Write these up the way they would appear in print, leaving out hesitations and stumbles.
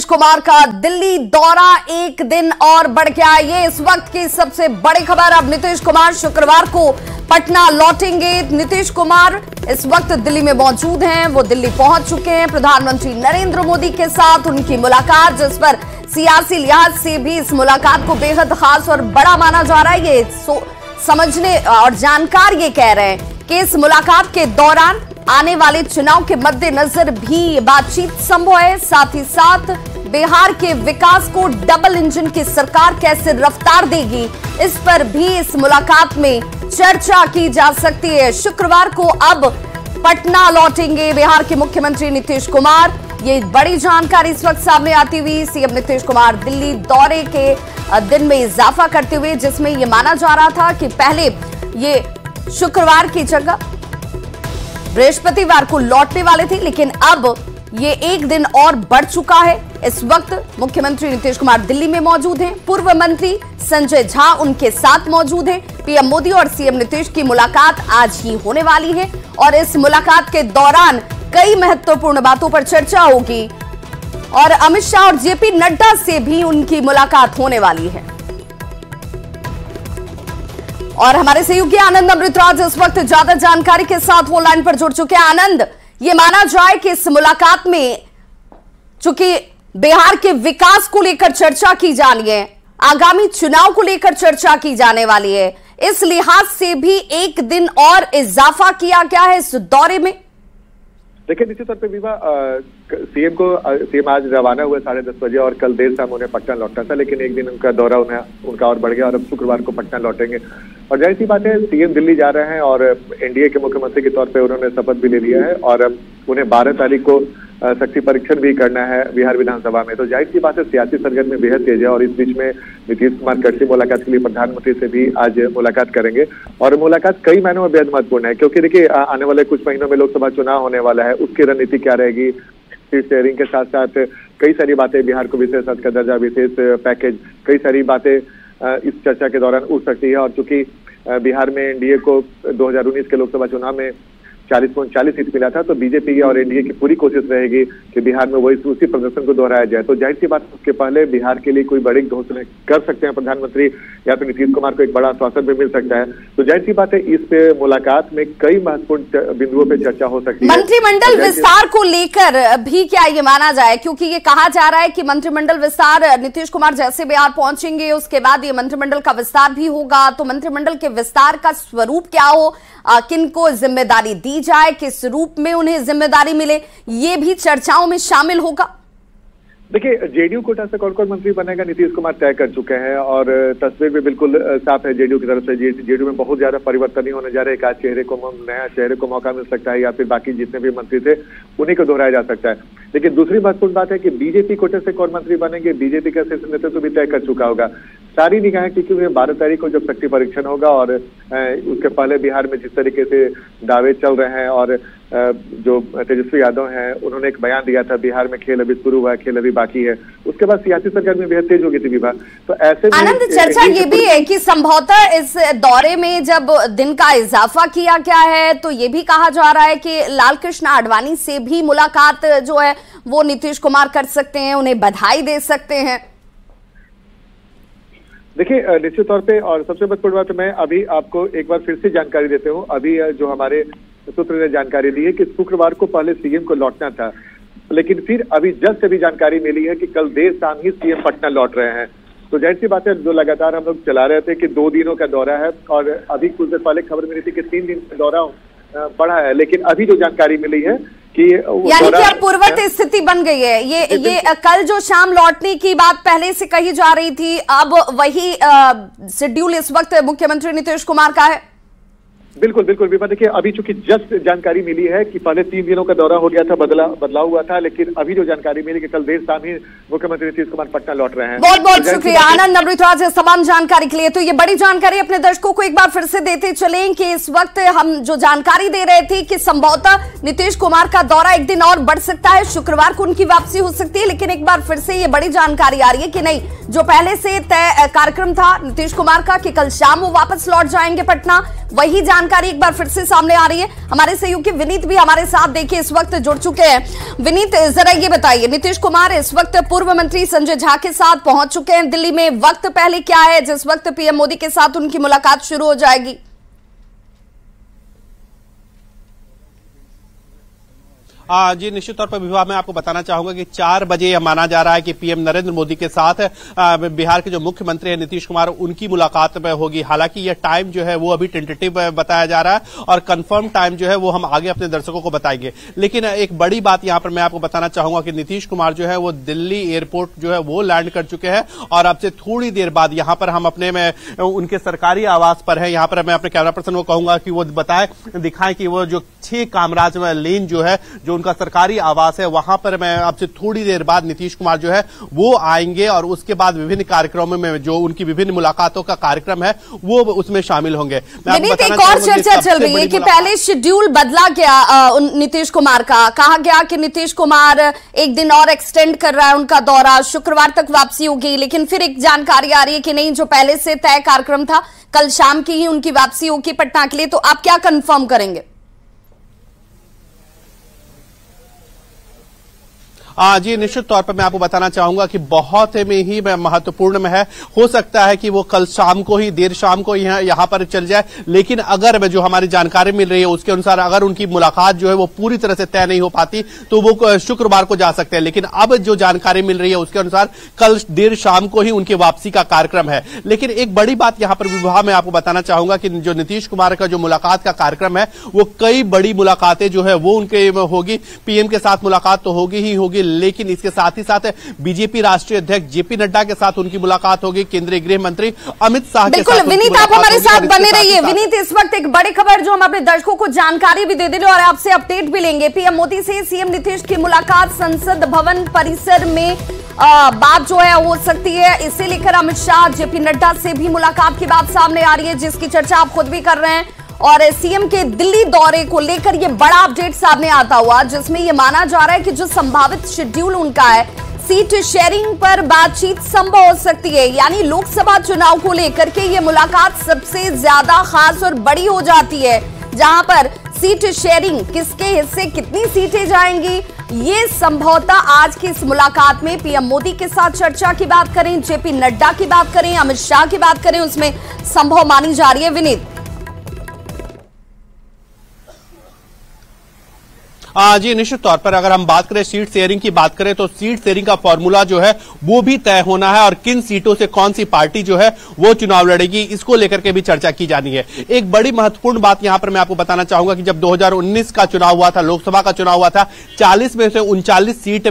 नीतीश कुमार का दिल्ली दौरा एक दिन और बढ़ गया। ये इस वक्त की सबसे बड़ी खबर। अब नीतीश कुमार शुक्रवार को पटना लौटेंगे। नीतीश कुमार इस वक्त दिल्ली में मौजूद हैं। वो दिल्ली पहुंच चुके हैं। प्रधानमंत्री नरेंद्र मोदी के साथ उनकी मुलाकात, जिस पर सियासी लिहाज से भी इस मुलाकात को बेहद खास और बड़ा माना जा रहा है। ये समझने और जानकार ये कह रहे हैं कि इस मुलाकात के दौरान आने वाले चुनाव के मद्देनजर भी बातचीत संभव है। साथ ही साथ बिहार के विकास को डबल इंजन की सरकार कैसे रफ्तार देगी, इस पर भी इस मुलाकात में चर्चा की जा सकती है। शुक्रवार को अब पटना लौटेंगे बिहार के मुख्यमंत्री नीतीश कुमार। ये बड़ी जानकारी इस वक्त सामने आती हुई सीएम नीतीश कुमार दिल्ली दौरे के दिन में इजाफा करते हुए, जिसमें यह माना जा रहा था कि पहले ये शुक्रवार की जगह बृहस्पतिवार को लौटने वाले थे, लेकिन अब ये एक दिन और बढ़ चुका है। इस वक्त मुख्यमंत्री नीतीश कुमार दिल्ली में मौजूद हैं। पूर्व मंत्री संजय झा उनके साथ मौजूद हैं। पीएम मोदी और सीएम नीतीश की मुलाकात आज ही होने वाली है और इस मुलाकात के दौरान कई महत्वपूर्ण बातों पर चर्चा होगी और अमित शाह और जेपी नड्डा से भी उनकी मुलाकात होने वाली है। और हमारे सहयोगी आनंद अमृतराज इस वक्त ज्यादा जानकारी के साथ वो लाइन पर जुड़ चुके हैं। आनंद, ये माना जाए कि इस मुलाकात में चूंकि बिहार के विकास को लेकर चर्चा की जानी है, आगामी चुनाव को लेकर चर्चा की जाने वाली है, इस लिहाज से भी एक दिन और इजाफा किया गया है इस दौरे में। देखिए, निश्चित तौर पर विवा सीएम आज रवाना हुए 10:30 बजे और कल देर शाम उन्हें पटना लौटना था, लेकिन एक दिन उनका दौरा उनका और बढ़ गया और अब शुक्रवार को पटना लौटेंगे। और जाहिर सी बात है, सीएम दिल्ली जा रहे हैं और एनडीए के मुख्यमंत्री के तौर पे उन्होंने शपथ भी ले लिया है और उन्हें 12 तारीख को शक्ति परीक्षण भी करना है बिहार विधानसभा में। तो जाहिर सी बात है, सियासी सरगर्मी में बेहद तेज है और इस बीच में नीतीश कुमार कड़सी मुलाकात के लिए प्रधानमंत्री से भी आज मुलाकात करेंगे और मुलाकात कई मायनों में बेहद महत्वपूर्ण है, क्योंकि देखिए आने वाले कुछ महीनों में लोकसभा चुनाव होने वाला है। उसकी रणनीति क्या रहेगी, सीट शेयरिंग के साथ साथ कई सारी बातें, बिहार को विशेष हद का दर्जा, विशेष पैकेज, कई सारी बातें इस चर्चा के दौरान उठ सकती है। और चूंकि बिहार में एनडीए को 2019 के लोकसभा चुनाव में 40 सीट मिला था, तो बीजेपी और एनडीए की पूरी कोशिश रहेगी कि बिहार में वही उसी प्रदर्शन को दोहराया जाए। तो जाहिर सी बात, उसके पहले बिहार के लिए कोई बड़ी घोषणा कर सकते हैं प्रधानमंत्री या फिर नीतीश कुमार को एक बड़ा आश्वासन भी मिल सकता है। तो जाहिर सी बात है, इस मुलाकात में कई महत्वपूर्ण बिंदुओं पर चर्चा हो सकती है। मंत्रिमंडल विस्तार को लेकर भी क्या ये माना जाए, क्योंकि ये कहा जा रहा है कि मंत्रिमंडल विस्तार नीतीश कुमार जैसे बिहार पहुंचेंगे उसके बाद ये मंत्रिमंडल का विस्तार भी होगा। तो मंत्रिमंडल के विस्तार का स्वरूप क्या हो, किनको जिम्मेदारी दी जाए, किस रूप में उन्हें जिम्मेदारी मिले, ये भी चर्चाओं में शामिल होगा। देखिए, जेडीयू कोटा से कौन कौन मंत्री बनेगा नीतीश कुमार तय कर चुके हैं और तस्वीर भी बिल्कुल साफ है जेडीयू की तरफ से। जेडीयू में बहुत ज्यादा परिवर्तन ही होने जा रहे हैं। एक आज नया चेहरे को मौका मिल सकता है या फिर बाकी जितने भी मंत्री थे उन्हीं को दोहराया जा सकता है। लेकिन दूसरी महत्वपूर्ण बात है कि बीजेपी कोटे से कौन मंत्री बनेंगे, बीजेपी का शीर्ष नेतृत्व भी तय कर चुका होगा। सारी निगाहें क्योंकि 12 तारीख को जब शक्ति परीक्षण होगा और उसके पहले बिहार में जिस तरीके से दावे चल रहे हैं और जो तेजस्वी यादव हैं उन्होंने एक बयान दिया था, बिहार में खेल अभी शुरू हुआ है, खेल अभी बाकी है, उसके बाद सियासी सरगर्मी बेहद तेज हो गई थी विभा। तो ऐसे आनंद, चर्चा ये भी है कि संभवतः इस दौरे में जब दिन का इजाफा किया गया है तो ये भी कहा जा रहा है कि लाल कृष्ण आडवाणी से भी मुलाकात जो है वो नीतीश कुमार कर सकते हैं, उन्हें बधाई दे सकते हैं। देखिए, निश्चित तौर पे और सबसे महत्वपूर्ण बात, मैं अभी आपको एक बार फिर से जानकारी देते हूँ। अभी जो हमारे सूत्र ने जानकारी दी है कि शुक्रवार को पहले सीएम को लौटना था, लेकिन फिर अभी जस्ट अभी जानकारी मिली है कि कल देर शाम ही सीएम पटना लौट रहे हैं। तो जाहिर सी बात है, जो लगातार हम लोग चला रहे थे कि 2 दिनों का दौरा है और अभी कुछ देर पहले खबर मिली थी कि 3 दिन का दौरा बढ़ा है, लेकिन अभी जो जानकारी मिली है कि यानी कि अब पूर्ववत स्थिति बन गई है। ये कल जो शाम लौटने की बात पहले से कही जा रही थी, अब वही शेड्यूल इस वक्त मुख्यमंत्री नीतीश कुमार का है। बिल्कुल बिल्कुल विभा, देखिए अभी चूंकि जस्ट जानकारी मिली है कि पहले 3 दिनों का दौरा हो गया था, बदलाव हुआ था, लेकिन अभी जो जानकारी मिली कि कल देर शाम ही मुख्यमंत्री नीतीश कुमार पटना लौट रहे हैं। बहुत बहुत शुक्रिया आनंद अमृतराज इस तमाम जानकारी के लिए। तो ये बड़ी जानकारी अपने दर्शकों को एक बार फिर से देते चलें कि इस वक्त हम जो जानकारी दे रहे थे कि संभवतः नीतीश कुमार का दौरा एक दिन और बढ़ सकता है, शुक्रवार को उनकी वापसी हो सकती है, लेकिन एक बार फिर से ये बड़ी जानकारी आ रही है कि नहीं, जो पहले से तय कार्यक्रम था नीतीश कुमार का कि कल शाम वो वापस लौट जाएंगे पटना, वही जानकारी एक बार फिर से सामने आ रही है। हमारे सहयोगी विनीत भी हमारे साथ देखिए इस वक्त जुड़ चुके हैं। विनीत, जरा ये बताइए, नीतीश कुमार इस वक्त पूर्व मंत्री संजय झा के साथ पहुंच चुके हैं दिल्ली में। वक्त पहले क्या है जिस वक्त पीएम मोदी के साथ उनकी मुलाकात शुरू हो जाएगी? जी निश्चित तौर पर विभाग में आपको बताना चाहूंगा कि 4 बजे यह माना जा रहा है कि पीएम नरेंद्र मोदी के साथ बिहार के जो मुख्यमंत्री हैं नीतीश कुमार, उनकी मुलाकात होगी। हालांकि यह टाइम जो है वो अभी टेंटेटिव बताया जा रहा है और कंफर्म टाइम जो है वो हम आगे अपने दर्शकों को बताएंगे। लेकिन एक बड़ी बात यहां पर मैं आपको बताना चाहूंगा कि नीतीश कुमार जो है वो दिल्ली एयरपोर्ट जो है वो लैंड कर चुके हैं और अब से थोड़ी देर बाद यहां पर हम अपने में उनके सरकारी आवास पर है। यहां पर मैं अपने कैमरा पर्सन को कहूंगा कि वो दिखाएं कि वो जो 6 कामराज लेन जो है, जो उनका सरकारी आवास है, वहां पर मैं अब से थोड़ी देर बाद नीतीश कुमार जो है वो आएंगे और उसके बाद विभिन्न कार्यक्रमों में जो उनकी विभिन्न मुलाकातों का कार्यक्रम है वो उसमें शामिल होंगे। एक और चर्चा चल रही है कि पहले शेड्यूल बदला गया नीतीश कुमार का। कहा गया कि नीतीश कुमार एक दिन और एक्सटेंड कर रहा है उनका दौरा, शुक्रवार तक वापसी होगी। लेकिन फिर एक जानकारी आ रही है कि नहीं, जो पहले से तय कार्यक्रम था कल शाम की ही उनकी वापसी होगी पटना के लिए। तो आप क्या कंफर्म करेंगे? जी निश्चित तौर पर मैं आपको बताना चाहूंगा कि बहुत में ही महत्वपूर्ण में है। हो सकता है कि वो कल शाम को ही, देर शाम को यहाँ पर चल जाए। लेकिन अगर जो हमारी जानकारी मिल रही है उसके अनुसार अगर उनकी मुलाकात जो है वो पूरी तरह से तय नहीं हो पाती तो वो शुक्रवार को जा सकते हैं। लेकिन अब जो जानकारी मिल रही है उसके अनुसार कल देर शाम को ही उनकी वापसी का कार्यक्रम है। लेकिन एक बड़ी बात यहाँ पर विभाग में आपको बताना चाहूंगा कि जो नीतीश कुमार का जो मुलाकात का कार्यक्रम है वो कई बड़ी मुलाकातें जो है वो उनके होगी। पीएम के साथ मुलाकात तो होगी ही होगी, लेकिन इसके साथ ही साथ बीजेपी राष्ट्रीय अध्यक्ष जेपी नड्डा के साथ उनकी मुलाकात होगी, केंद्रीय गृह मंत्री अमित शाह के साथ। बिल्कुल विनीत, आप हमारे साथ बने रहिए। विनीत, इस वक्त एक बड़ी खबर जो हम अपने दर्शकों को जानकारी भी दे देंगे और आपसे अपडेट भी लेंगे। पीएम मोदी से सीएम नीतीश की मुलाकात संसद भवन परिसर में बात जो है हो सकती है। इसे लेकर अमित शाह, जेपी नड्डा से भी मुलाकात की बात सामने आ रही है, जिसकी चर्चा आप खुद भी कर रहे हैं। और सीएम के दिल्ली दौरे को लेकर यह बड़ा अपडेट सामने आता हुआ, जिसमें यह माना जा रहा है कि जो संभावित शेड्यूल उनका है, सीट शेयरिंग पर बातचीत संभव हो सकती है। यानी लोकसभा चुनाव को लेकर के यह मुलाकात सबसे ज्यादा खास और बड़ी हो जाती है, जहां पर सीट शेयरिंग, किसके हिस्से कितनी सीटें जाएंगी, ये संभवतः आज की इस मुलाकात में पीएम मोदी के साथ चर्चा की बात करें, जेपी नड्डा की बात करें, अमित शाह की बात करें, उसमें संभव मानी जा रही है। विनीत, जी निश्चित तौर पर अगर हम बात करें सीट शेयरिंग की बात करें तो सीट शेयरिंग का फॉर्मूला जो है वो भी तय होना है और किन सीटों से कौन सी पार्टी जो है वो चुनाव लड़ेगी, इसको लेकर के भी चर्चा की जानी है। एक बड़ी महत्वपूर्ण बात यहां पर मैं आपको बताना चाहूंगा कि जब 2019 का चुनाव हुआ था, लोकसभा का चुनाव हुआ था, 40 में से 39 सीट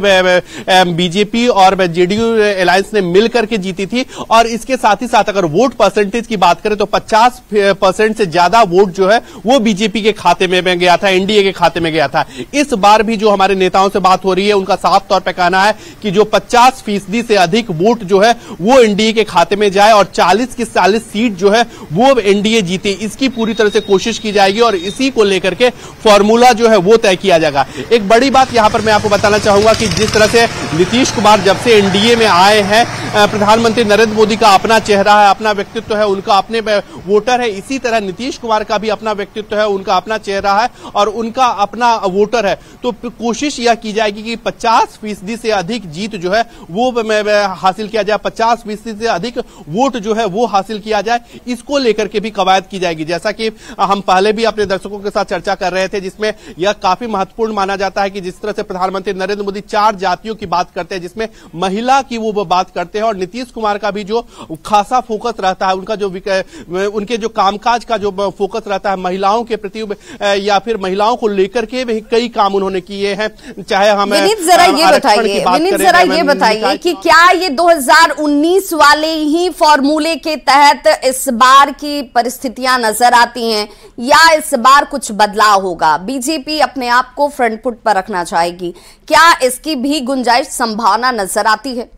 बीजेपी और जेडीयू अलायंस ने मिलकर के जीती थी। और इसके साथ ही साथ अगर वोट परसेंटेज की बात करें तो 50% से ज्यादा वोट जो है वो बीजेपी के खाते में गया था, एनडीए के खाते में गया था। इस बार भी जो हमारे नेताओं से बात हो रही है उनका साफ तौर पर कहना है कि जो 50% से अधिक वोट जो है वो एनडीए के खाते में जाए और 40 की 40 सीट जो है वो एनडीए जीते, इसकी पूरी तरह से कोशिश की जाएगी और इसी को लेकर के फॉर्मूला जो है वो तय किया जाएगा। एक बड़ी बात यहां पर मैं आपको बताना चाहूंगा कि जिस तरह से नीतीश कुमार जब से एनडीए में आए हैं, प्रधानमंत्री नरेंद्र मोदी का अपना चेहरा है, अपना व्यक्तित्व है, उनका अपने वोटर है, इसी तरह नीतीश कुमार का भी अपना व्यक्तित्व है, उनका अपना चेहरा है और उनका अपना वोटर है। तो कोशिश यह की जाएगी कि 50% से अधिक जीत जो है वो हासिल किया जाए, 50% से अधिक वोट जो है वो हासिल किया जाए, इसको लेकर के भी कवायद की जाएगी। जैसा कि हम पहले भी अपने दर्शकों के साथ चर्चा कर रहे थे, जिसमें यह काफी महत्वपूर्ण माना जाता है कि जिस तरह से प्रधानमंत्री नरेंद्र मोदी 4 जातियों की बात करते हैं, जिसमें महिला की वो बात करते हैं और नीतीश कुमार का भी जो खासा फोकस रहता है, उनका जो उनके जो कामकाज का जो फोकस रहता है महिलाओं के प्रति या फिर महिलाओं को लेकर के भी कई काम उन्होंने किए हैं। चाहे हम विनीत जरा ये बताइए कि क्या ये 2019 वाले ही फॉर्मूले के तहत इस बार की परिस्थितियां नजर आती हैं या इस बार कुछ बदलाव होगा? बीजेपी अपने आप को फ्रंट फुट पर रखना चाहेगी, क्या इसकी भी गुंजाइश, संभावना नजर आती है?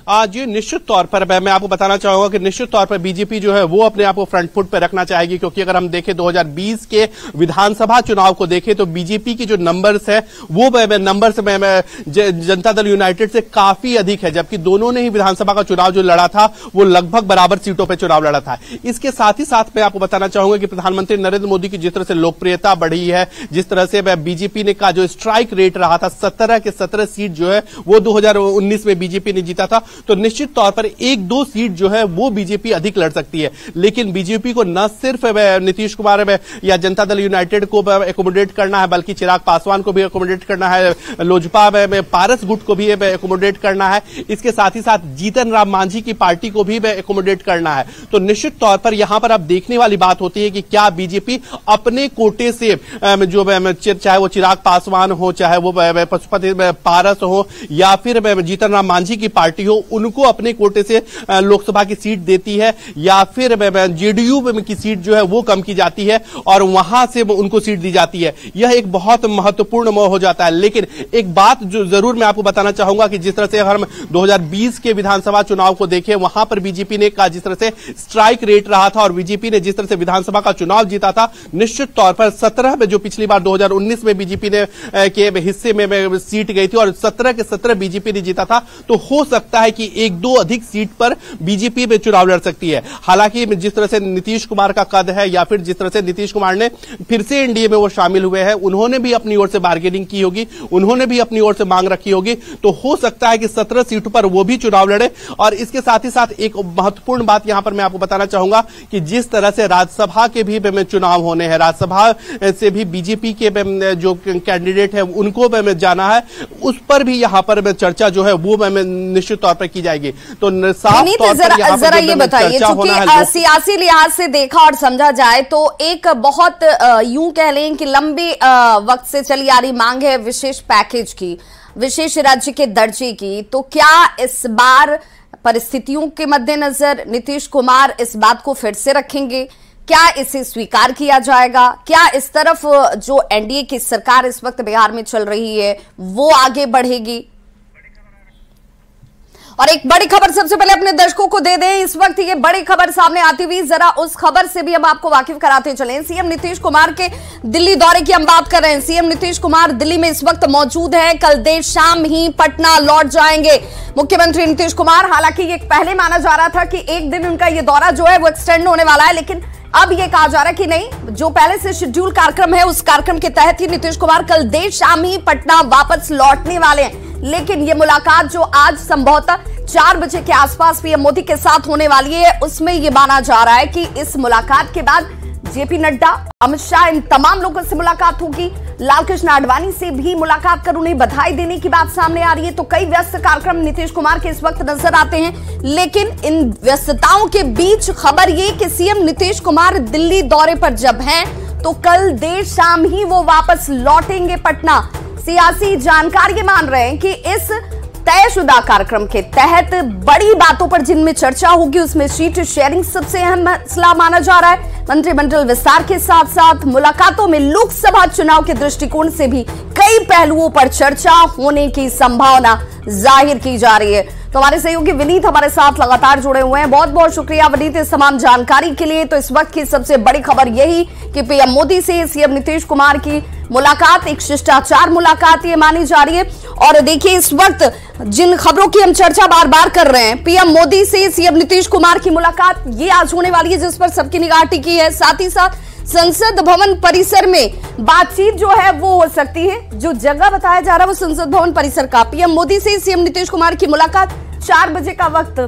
जी निश्चित तौर पर मैं आपको बताना चाहूंगा कि निश्चित तौर पर बीजेपी जो है वो अपने आप को फ्रंट फुट पर रखना चाहेगी, क्योंकि अगर हम देखें 2020 के विधानसभा चुनाव को देखें तो बीजेपी की जो नंबर्स है वो नंबर्स जनता दल यूनाइटेड से काफी अधिक है, जबकि दोनों ने ही विधानसभा का चुनाव जो लड़ा था वो लगभग बराबर सीटों पर चुनाव लड़ा था। इसके साथ ही साथ मैं आपको बताना चाहूंगा कि प्रधानमंत्री नरेंद्र मोदी की जिस तरह से लोकप्रियता बढ़ी है, जिस तरह से बीजेपी ने का जो स्ट्राइक रेट रहा था 17 के 17 सीट जो है वो 2019 में बीजेपी ने जीता था, तो निश्चित तौर पर 1-2 सीट जो है वो बीजेपी अधिक लड़ सकती है। लेकिन बीजेपी को न सिर्फ नीतीश कुमार या जनता दल यूनाइटेड को एकोमोडेट करना है, बल्कि चिराग पासवान को भी एकोमोडेट करना है, लोजपा में पारस गुट को भी एकोमोडेट करना है, इसके साथ ही साथ जीतन राम मांझी की पार्टी को भी एकोमोडेट करना है। तो निश्चित तौर पर यहां पर अब देखने वाली बात होती है कि क्या बीजेपी अपने कोटे से जो चाहे वो चिराग पासवान हो, चाहे वो पशुपति पारस हो या फिर जीतन राम मांझी की पार्टी हो, उनको अपने कोटे से लोकसभा की सीट देती है या फिर जेडीयू की सीट जो है वो कम की जाती है और वहां से उनको सीट दी जाती है। यह एक बहुत महत्वपूर्ण मोड़ हो जाता है। लेकिन एक बात जो जरूर मैं आपको बताना चाहूंगा कि जिस तरह से अगर हम 2020 के विधानसभा चुनाव को देखें, वहां पर बीजेपी ने जिस तरह से स्ट्राइक रेट रहा था और बीजेपी ने जिस तरह से विधानसभा का चुनाव जीता था, निश्चित तौर पर 17 में जो पिछली बार 2019 में बीजेपी ने के हिस्से में सीट गई थी और 17 के 17 बीजेपी ने जीता था, तो हो सकता है कि 1-2 अधिक सीट पर बीजेपी में चुनाव लड़ सकती है। हालांकि जिस तरह से नीतीश कुमार का कद है या फिर जिस तरह से नीतीश कुमार ने फिर से एनडीए में वो शामिल हुए हैं, उन्होंने भी अपनी ओर से बार्गेनिंग की होगी, उन्होंने भी अपनी ओर से मांग रखी होगी, तो हो सकता है कि 17 सीटों पर वो भी चुनाव लड़े। और इसके साथ ही साथ एक महत्वपूर्ण बात यहां पर मैं आपको बताना चाहूंगा कि जिस तरह से राज्यसभा के भी चुनाव होने हैं, राज्यसभा से भी बीजेपी के जो कैंडिडेट है उनको जाना है, उस पर भी यहां पर चर्चा जो है वो निश्चित तौर पर की जाएगी। तो साफ तौर पर जरा ये बताइए, चूंकि सियासी लिहाज से देखा और समझा जाए तो एक बहुत यूं कह लें कि लंबे वक्त से चली आ रही मांग है विशेष पैकेज की, विशेष राज्य के दर्जे की। तो क्या इस बार परिस्थितियों के मद्देनजर नीतीश कुमार इस बात को फिर से रखेंगे? क्या इसे स्वीकार किया जाएगा? क्या इस तरफ जो एनडीए की सरकार इस वक्त बिहार में चल रही है वो आगे बढ़ेगी? और एक बड़ी खबर सबसे पहले अपने दर्शकों को दे दें। इस वक्त ये बड़ी खबर सामने आती हुई, जरा उस खबर से भी हम आपको वाकिफ कराते चलें। सीएम नीतीश कुमार के दिल्ली दौरे की हम बात कर रहे हैं। सीएम नीतीश कुमार दिल्ली में इस वक्त मौजूद हैं, कल देर शाम ही पटना लौट जाएंगे मुख्यमंत्री नीतीश कुमार। हालांकि ये पहले माना जा रहा था कि एक दिन उनका ये दौरा जो है वो एक्सटेंड होने वाला है, लेकिन अब ये कहा जा रहा है कि नहीं, जो पहले से शेड्यूल कार्यक्रम है उस कार्यक्रम के तहत ही नीतीश कुमार कल देर शाम ही पटना वापस लौटने वाले हैं। लेकिन ये मुलाकात जो आज संभवतः 4 बजे के आसपास पीएम मोदी के साथ होने वाली है, उसमें यह माना जा रहा है कि इस मुलाकात के बाद जेपी नड्डा, अमित शाह, इन तमाम लोगों से मुलाकात होगी। लालकृष्ण आडवाणी से भी मुलाकात कर उन्हें बधाई देने की बात सामने आ रही है। तो कई व्यस्त कार्यक्रम नीतीश कुमार के इस वक्त नजर आते हैं, लेकिन इन व्यस्तताओं के बीच खबर ये कि सीएम नीतीश कुमार दिल्ली दौरे पर जब हैं तो कल देर शाम ही वो वापस लौटेंगे पटना। सियासी जानकार ये मान रहे हैं कि इस तयशुदा कार्यक्रम के तहत बड़ी बातों पर जिनमें चर्चा होगी उसमें सीट शेयरिंग सबसे अहम मसला माना जा रहा है। मंत्रिमंडल विस्तार के साथ साथ मुलाकातों में लोकसभा चुनाव के दृष्टिकोण से भी कई पहलुओं पर चर्चा होने की संभावना जाहिर की जा रही है। तो हमारे सहयोगी विनीत हमारे साथ लगातार जुड़े हुए हैं। बहुत बहुत शुक्रिया विनीत इस तमाम जानकारी के लिए। तो इस वक्त की सबसे बड़ी खबर यही कि पीएम मोदी से सीएम नीतीश कुमार की मुलाकात एक शिष्टाचार मुलाकात ये मानी जा रही है। और देखिए इस वक्त जिन खबरों की हम चर्चा बार बार कर रहे हैं, पीएम मोदी से सीएम नीतीश कुमार की मुलाकात ये आज होने वाली है जिस पर सबकी निगाह टिकी है। साथ ही साथ संसद भवन परिसर में बातचीत जो है वो हो सकती है। जो जगह बताया जा रहा है वो संसद भवन परिसर का। पीएम मोदी से सीएम नीतीश कुमार की मुलाकात 4 बजे का वक्त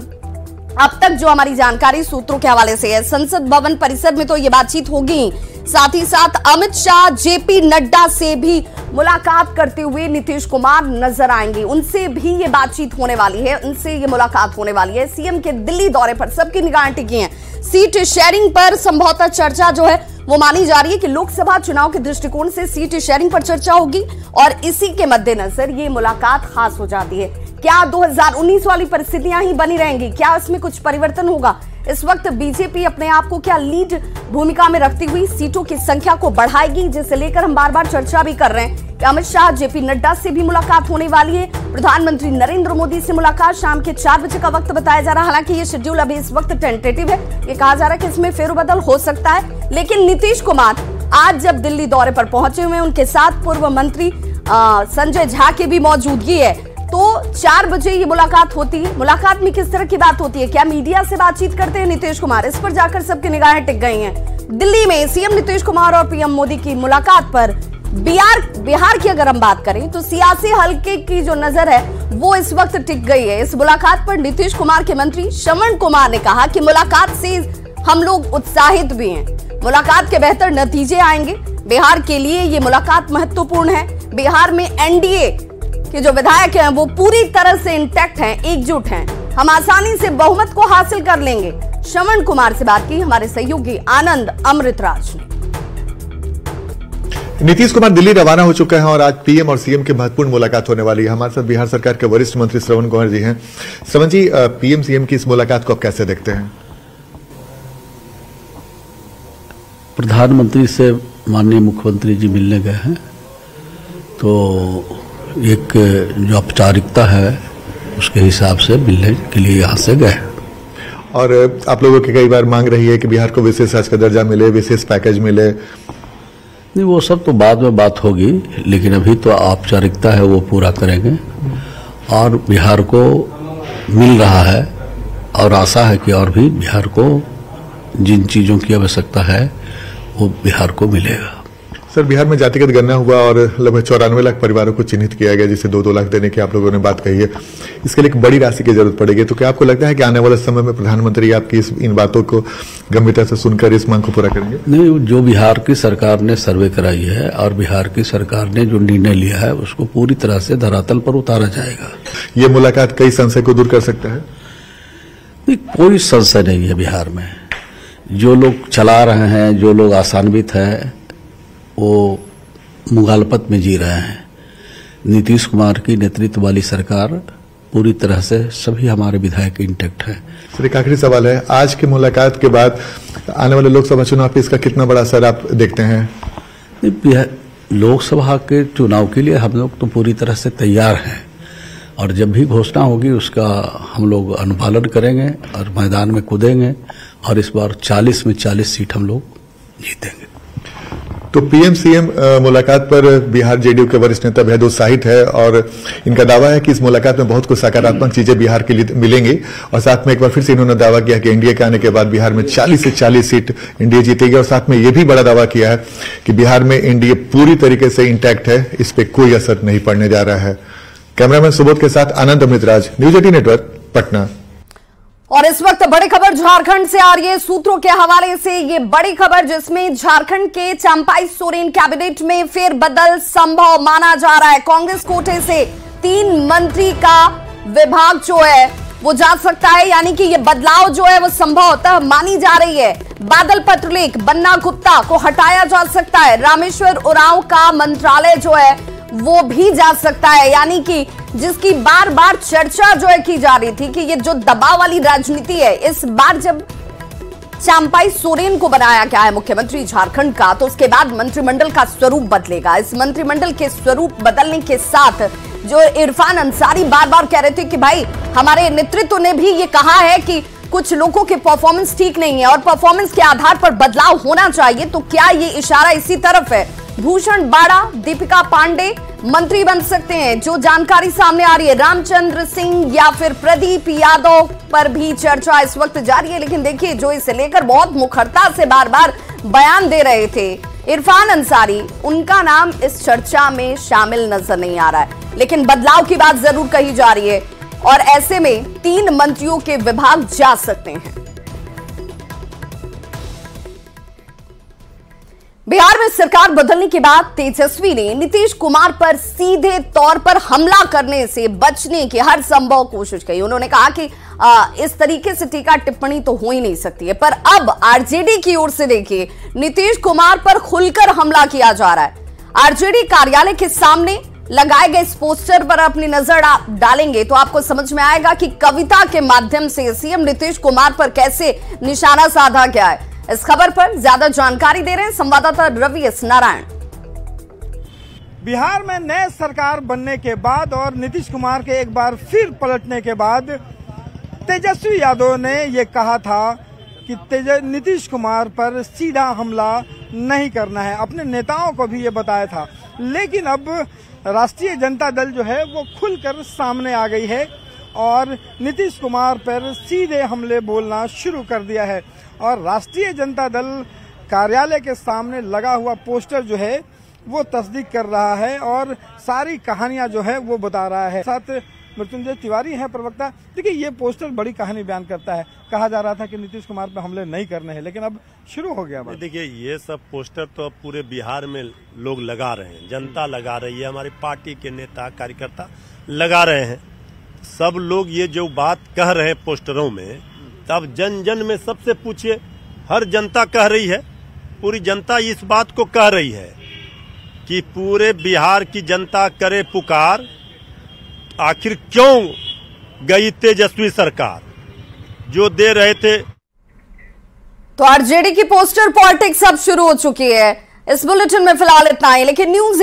अब तक जो हमारी जानकारी सूत्रों के हवाले से है। संसद भवन परिसर में तो ये बातचीत होगी। साथ ही साथ अमित शाह, जेपी नड्डा से भी मुलाकात करते हुए नीतीश कुमार नजर आएंगे, उनसे भी ये बातचीत होने वाली है, उनसे ये मुलाकात होने वाली है। सीएम के दिल्ली दौरे पर सबकी निगाहें टिकी हैं। सीट शेयरिंग पर संभवतः चर्चा जो है वो मानी जा रही है कि लोकसभा चुनाव के दृष्टिकोण से सीट शेयरिंग पर चर्चा होगी और इसी के मद्देनजर ये मुलाकात खास हो जाती है। क्या 2019 वाली परिस्थितियां ही बनी रहेंगी? क्या इसमें कुछ परिवर्तन होगा? इस वक्त बीजेपी अपने आप को क्या लीड भूमिका में रखती हुई सीटों की संख्या को बढ़ाएगी, जिसे लेकर हम बार बार चर्चा भी कर रहे हैं कि अमित शाह, जेपी नड्डा से भी मुलाकात होने वाली है। प्रधानमंत्री नरेंद्र मोदी से मुलाकात शाम के 4 बजे का वक्त बताया जा रहा है। हालांकि ये शेड्यूल अभी इस वक्त टेंटेटिव है, ये कहा जा रहा है कि इसमें फेरबदल हो सकता है। लेकिन नीतीश कुमार आज जब दिल्ली दौरे पर पहुंचे हुए हैं, उनके साथ पूर्व मंत्री संजय झा की भी मौजूदगी है, तो 4 बजे ये मुलाकात होती है। मुलाकात में किस तरह की बात होती है, क्या मीडिया से बातचीत करते हैं नीतीश कुमार, इस पर जाकर सबकी निगाहें टिक गई हैं। दिल्ली में सीएम नीतीश कुमार और पीएम मोदी की मुलाकात पर बिहार की अगर हम बात करें तो सियासी हलके की जो नजर है वो इस वक्त टिक गई है। इस मुलाकात पर नीतीश कुमार के मंत्री श्रवण कुमार ने कहा कि मुलाकात से हम लोग उत्साहित भी हैं, मुलाकात के बेहतर नतीजे आएंगे। बिहार के लिए ये मुलाकात महत्वपूर्ण है। बिहार में एनडीए के जो विधायक हैं वो पूरी तरह से इंटैक्ट हैं, एकजुट हैं, हम आसानी से बहुमत को हासिल कर लेंगे। श्रवण कुमार से बात की हमारे सहयोगी आनंद अमृतराज ने। नीतीश कुमार दिल्ली रवाना हो चुका है और आज पीएम और सीएम की महत्वपूर्ण मुलाकात होने वाली है। हमारे साथ बिहार सरकार के वरिष्ठ मंत्री श्रवण कुमार जी हैं। श्रवण जी, पीएम सीएम की इस मुलाकात को आप कैसे देखते हैं? प्रधानमंत्री से माननीय मुख्यमंत्री जी मिलने गए हैं, तो एक जो औपचारिकता है उसके हिसाब से मिलने के लिए यहाँ से गए। और आप लोगों की कई बार मांग रही है कि बिहार को विशेष राज्य का दर्जा मिले, विशेष पैकेज मिले। नहीं, वो सब तो बाद में बात होगी, लेकिन अभी तो औपचारिकता है वो पूरा करेंगे। और बिहार को मिल रहा है और आशा है कि और भी बिहार को जिन चीज़ों की आवश्यकता है वो बिहार को मिलेगा। सर, बिहार में जातिगत गणना हुआ और लगभग 94 लाख परिवारों को चिन्हित किया गया, जिसे 2-2 लाख देने की आप लोगों ने बात कही है। इसके लिए एक बड़ी राशि की जरूरत पड़ेगी, तो क्या आपको लगता है कि आने वाले समय में प्रधानमंत्री आपकी इन बातों को गंभीरता से सुनकर इस मांग को पूरा करेंगे? नहीं, जो बिहार की सरकार ने सर्वे कराई है और बिहार की सरकार ने जो निर्णय लिया है उसको पूरी तरह से धरातल पर उतारा जाएगा। ये मुलाकात कई संशय को दूर कर सकता है? नहीं, कोई संशय नहीं है। बिहार में जो लोग चला रहे हैं, जो लोग आशान्वित हैं, वो मुगालपत में जी रहे हैं। नीतीश कुमार की नेतृत्व वाली सरकार पूरी तरह से सभी हमारे विधायक इंटैक्ट है। सर, एक आखिरी सवाल है, आज की मुलाकात के बाद आने वाले लोकसभा चुनाव पे इसका कितना बड़ा असर आप देखते हैं? लोकसभा के चुनाव के लिए हम लोग तो पूरी तरह से तैयार हैं और जब भी घोषणा होगी उसका हम लोग अनुपालन करेंगे और मैदान में कूदेंगे और इस बार 40 में 40 सीट हम लोग जीतेंगे। तो पीएम सीएम मुलाकात पर बिहार जेडीयू के वरिष्ठ नेता बेहद उत्साहित है और इनका दावा है कि इस मुलाकात में बहुत कुछ सकारात्मक चीजें बिहार के लिए मिलेंगी। और साथ में एक बार फिर से इन्होंने दावा किया कि एनडीए के आने के बाद बिहार में 40 से 40 सीट एनडीए जीतेगी। और साथ में यह भी बड़ा दावा किया है कि बिहार में एनडीए पूरी तरीके से इंटैक्ट है, इस पर कोई असर नहीं पड़ने जा रहा है। कैमरामैन सुबोध के साथ आनंद अमृतराज, न्यूज 18 नेटवर्क, पटना। और इस वक्त बड़ी खबर झारखंड से आ रही है सूत्रों के हवाले से। ये बड़ी खबर जिसमें झारखंड के चंपाई सोरेन कैबिनेट में फेरबदल संभव माना जा रहा है। कांग्रेस कोटे से 3 मंत्री का विभाग जो है वो जा सकता है, यानी कि ये बदलाव जो है वो संभवतः मानी जा रही है। बादल पत्रलेख, बन्ना गुप्ता को हटाया जा सकता है। रामेश्वर उरांव का मंत्रालय जो है वो भी जा सकता है, यानी कि जिसकी बार बार चर्चा जो है की जा रही थी कि ये जो दबाव वाली राजनीति है, इस बार जब चंपाई सोरेन को बनाया गया है मुख्यमंत्री झारखंड का, तो उसके बाद मंत्रिमंडल का स्वरूप बदलेगा। इस मंत्रिमंडल के स्वरूप बदलने के साथ जो इरफान अंसारी बार बार कह रहे थे कि भाई हमारे नेतृत्व ने भी ये कहा है कि कुछ लोगों के परफॉर्मेंस ठीक नहीं है और परफॉर्मेंस के आधार पर बदलाव होना चाहिए, तो क्या ये इशारा इसी तरफ है? भूषण बाड़ा, दीपिका पांडे मंत्री बन सकते हैं, जो जानकारी सामने आ रही है। रामचंद्र सिंह या फिर प्रदीप यादव पर भी चर्चा इस वक्त जारी है। लेकिन देखिए, जो इसे लेकर बहुत मुखरता से बार बार बयान दे रहे थे इरफान अंसारी, उनका नाम इस चर्चा में शामिल नजर नहीं आ रहा है। लेकिन बदलाव की बात जरूर कही जा रही है और ऐसे में 3 मंत्रियों के विभाग जा सकते हैं। बिहार में सरकार बदलने के बाद तेजस्वी ने नीतीश कुमार पर सीधे तौर पर हमला करने से बचने की हर संभव कोशिश की। उन्होंने कहा कि इस तरीके से टीका टिप्पणी तो हो ही नहीं सकती है, पर अब आरजेडी की ओर से देखिए नीतीश कुमार पर खुलकर हमला किया जा रहा है। आरजेडी कार्यालय के सामने लगाए गए इस पोस्टर पर अपनी नजर डालेंगे तो आपको समझ में आएगा कि कविता के माध्यम से सीएम नीतीश कुमार पर कैसे निशाना साधा गया है। इस खबर पर ज्यादा जानकारी दे रहे हैं संवाददाता रवि एस नारायण। बिहार में नए सरकार बनने के बाद और नीतीश कुमार के एक बार फिर पलटने के बाद तेजस्वी यादव ने ये कहा था कि नीतीश कुमार पर सीधा हमला नहीं करना है, अपने नेताओं को भी ये बताया था। लेकिन अब राष्ट्रीय जनता दल जो है वो खुलकर सामने आ गई है और नीतीश कुमार पर सीधे हमले बोलना शुरू कर दिया है। और राष्ट्रीय जनता दल कार्यालय के सामने लगा हुआ पोस्टर जो है वो तस्दीक कर रहा है और सारी कहानियां जो है वो बता रहा है। साथ मृत्युंजय तिवारी है प्रवक्ता। देखिए, ये पोस्टर बड़ी कहानी बयान करता है। कहा जा रहा था कि नीतीश कुमार पर हमले नहीं करने हैं, लेकिन अब शुरू हो गया। देखिए, ये सब पोस्टर तो अब पूरे बिहार में लोग लगा रहे हैं, जनता लगा रही है, हमारी पार्टी के नेता कार्यकर्ता लगा रहे हैं। सब लोग ये जो बात कह रहे हैं पोस्टरों में, तब जन जन में सबसे पूछिए, हर जनता कह रही है, पूरी जनता इस बात को कह रही है कि पूरे बिहार की जनता करे पुकार, आखिर क्यों गई तेजस्वी सरकार जो दे रहे थे। तो आरजेडी की पोस्टर पॉलिटिक्स अब शुरू हो चुकी है। इस बुलेटिन में फिलहाल इतना ही, लेकिन न्यूज